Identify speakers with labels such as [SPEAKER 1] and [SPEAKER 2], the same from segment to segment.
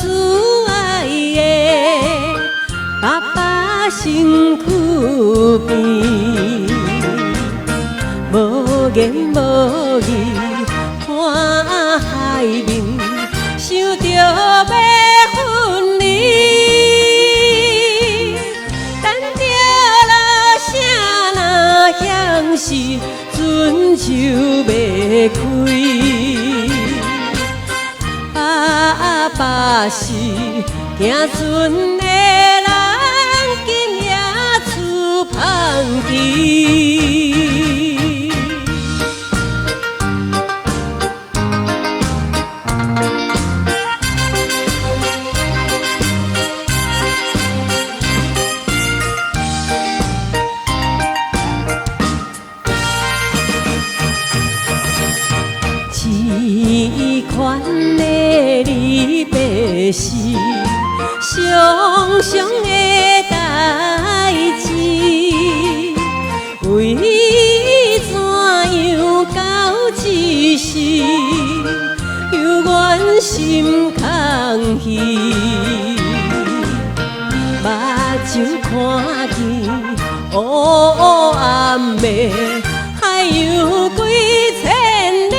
[SPEAKER 1] 慈爱的爸爸身躯边，无言无语看海面，想着要分离。等着落声若响时，船就要开。爸爸是行船的人，今夜出芳期。痴款的离别是伤伤的代志，为怎样到一时，犹原心空虚，目睭看见黑暗的海洋几千里。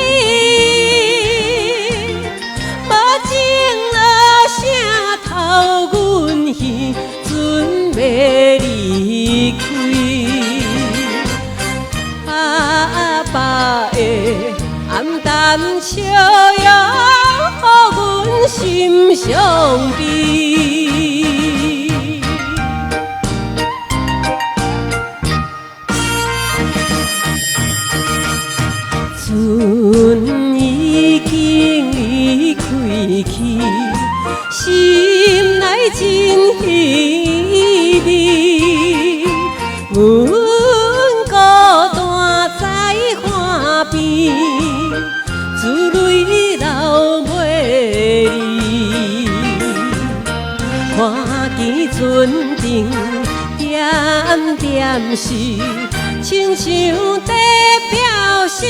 [SPEAKER 1] 准备离开，爸爸的暗淡笑容，予阮心伤悲。船已经离开去，心内真稀微，阮孤单在岸边，珠泪流袂离。看见船顶点点是，亲像在表示。